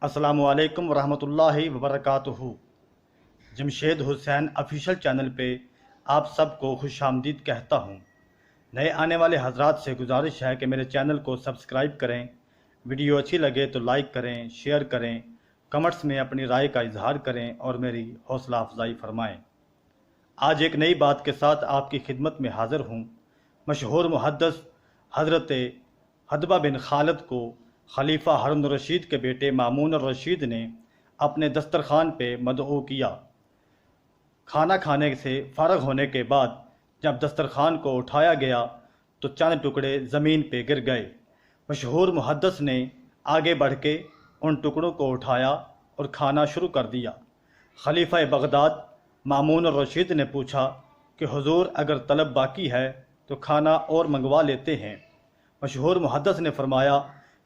अस्सलामु अलैकुम वरहमतुल्लाहि वबरकातुहू। जमशेद हुसैन ऑफिशियल चैनल पे आप सबको खुश आमदीद कहता हूँ। नए आने वाले हजरात से गुजारिश है कि मेरे चैनल को सब्सक्राइब करें, वीडियो अच्छी लगे तो लाइक करें, शेयर करें, कमेंट्स में अपनी राय का इजहार करें और मेरी हौसला अफजाई फरमाएँ। आज एक नई बात के साथ आपकी खिदमत में हाज़िर हूँ। मशहूर मुहद्दिस हज़रत हदबा बिन खालिद को खलीफा हारून रशीद के बेटे मामून रशीद ने अपने दस्तरखान पे मदऊ किया। खाना खाने से फ़ारग होने के बाद जब दस्तरखान को उठाया गया तो चंद टुकड़े ज़मीन पे गिर गए। मशहूर मुहद्दिस ने आगे बढ़ के उन टुकड़ों को उठाया और खाना शुरू कर दिया। खलीफा बगदाद मामून रशीद ने पूछा कि हुजूर अगर तलब बाकी है तो खाना और मंगवा लेते हैं। मशहूर मुहद्दिस ने फरमाया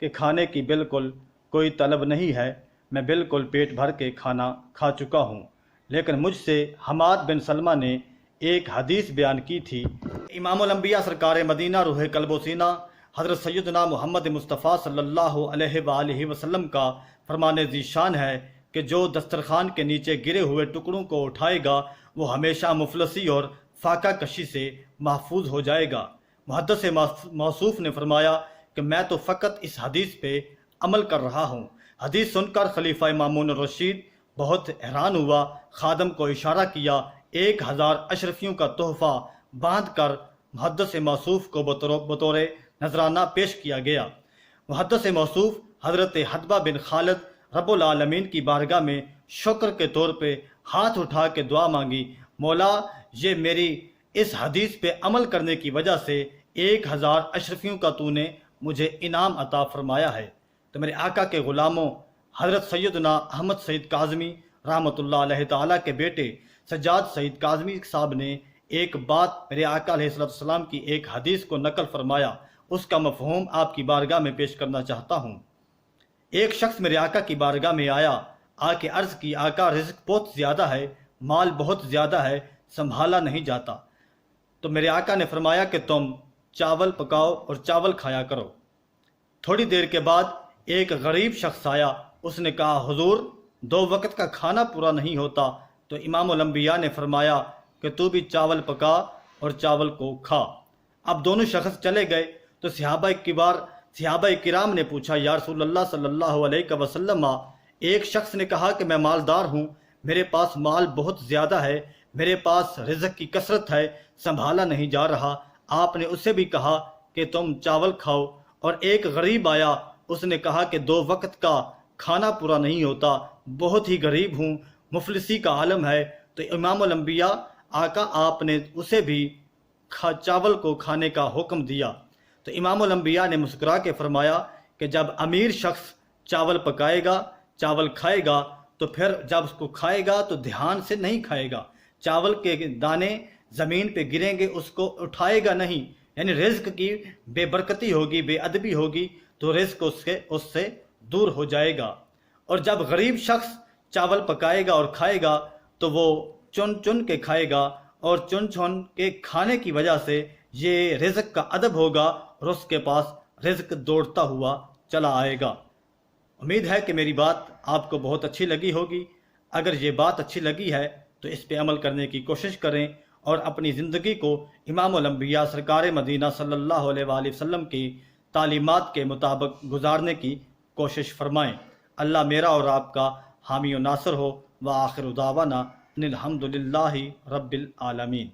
कि खाने की बिल्कुल कोई तलब नहीं है, मैं बिल्कुल पेट भर के खाना खा चुका हूँ। लेकिन मुझसे हमाद बिन सलमा ने एक हदीस बयान की थी। इमामुल अंबिया सरकार मदीना रूह कल्बो सीना हज़रत सैयदना मोहम्मद मुस्तफ़ा सल्लल्लाहु अलैहि वसल्लम का फरमाने ज़ीशान है कि जो दस्तरखान के नीचे गिरे हुए टुकड़ों को उठाएगा वो हमेशा मुफलसी और फाका कशी से महफूज हो जाएगा। मुहद्दिस मौसूफ ने फरमाया कि मैं तो फ़कत इस हदीस पे अमल कर रहा हूँ। हदीस सुनकर खलीफा मामून रशीद बहुत हैरान हुआ। खादम को इशारा किया। 1000 अशरफियों का तोहफ़ा बांध कर मुहद्दिस मौसूफ को बतौर नजराना पेश किया गया। मुहद्दिस मौसूफ हज़रत हदबा बिन खालिद रब्बुल आलमीन की बारगाह में शुक्र के तौर पे हाथ उठा के दुआ मांगी, मौला ये मेरी इस हदीस पे अमल करने की वजह से 1000 अशरफियों का तूने मुझे इनाम अता फरमाया है। तो मेरे आका के ग़ुलामों, हज़रत सैयदना अहमद सईद काज़मी रहमतुल्लाह अलैहि ताला के बेटे सज्जाद सईद काज़मी साहब ने एक बात मेरे आका अलैहिस्सलाम की एक हदीस को नकल फरमाया, उसका मफ़हूम आपकी बारगाह में पेश करना चाहता हूँ। एक शख्स मेरे आका की बारगाह में आया, आके अर्ज़ की, आका रिज़्क़ बहुत ज़्यादा है, माल बहुत ज़्यादा है, संभाला नहीं जाता। तो मेरे आका ने फरमाया कि तुम चावल पकाओ और चावल खाया करो। थोड़ी देर के बाद एक गरीब शख्स आया, उसने कहा, हुजूर 2 वक्त का खाना पूरा नहीं होता। तो इमामुल अंबिया ने फरमाया कि तू भी चावल पका और चावल को खा। अब दोनों शख्स चले गए तो सहाबा किराम ने पूछा, या रसूलल्लाह सल्लल्लाहु अलैहि वसल्लम, एक शख्स ने कहा कि मैं मालदार हूँ, मेरे पास माल बहुत ज़्यादा है, मेरे पास रिज़्क़ की कसरत है, संभाला नहीं जा रहा। आपने उससे भी कहा कि तुम चावल खाओ। और एक गरीब आया, उसने कहा कि 2 वक्त का खाना पूरा नहीं होता, बहुत ही गरीब हूँ, मुफलसी का आलम है। तो इमामुल अंबिया आका आपने उसे भी चावल को खाने का हुक्म दिया। तो इमामुल अंबिया ने मुस्कुरा के फरमाया कि जब अमीर शख्स चावल पकाएगा, चावल खाएगा, तो फिर जब उसको खाएगा तो ध्यान से नहीं खाएगा। चावल के दाने ज़मीन पे गिरेंगे, उसको उठाएगा नहीं, यानी रिज़्क़ की बेबरकती होगी, बेअदबी होगी, तो रिज़्क़ उससे दूर हो जाएगा। और जब गरीब शख्स चावल पकाएगा और खाएगा तो वो चुन चुन के खाएगा, और चुन चुन के खाने की वजह से ये रिज़्क़ का अदब होगा और उसके पास रिज़्क़ दौड़ता हुआ चला आएगा। उम्मीद है कि मेरी बात आपको बहुत अच्छी लगी होगी। अगर ये बात अच्छी लगी है तो इस पे अमल करने की कोशिश करें और अपनी ज़िंदगी को इमामुल अंबिया सरकार मदीना सल्लल्लाहु अलैहि वसल्लम की तालीमात के मुताबिक गुजारने की कोशिश फरमाएं। अल्लाह मेरा और आपका हामी और नासर हो। व आखिर दावाना अनिल हम्दुलिल्लाहि रब्बिल आलमीन।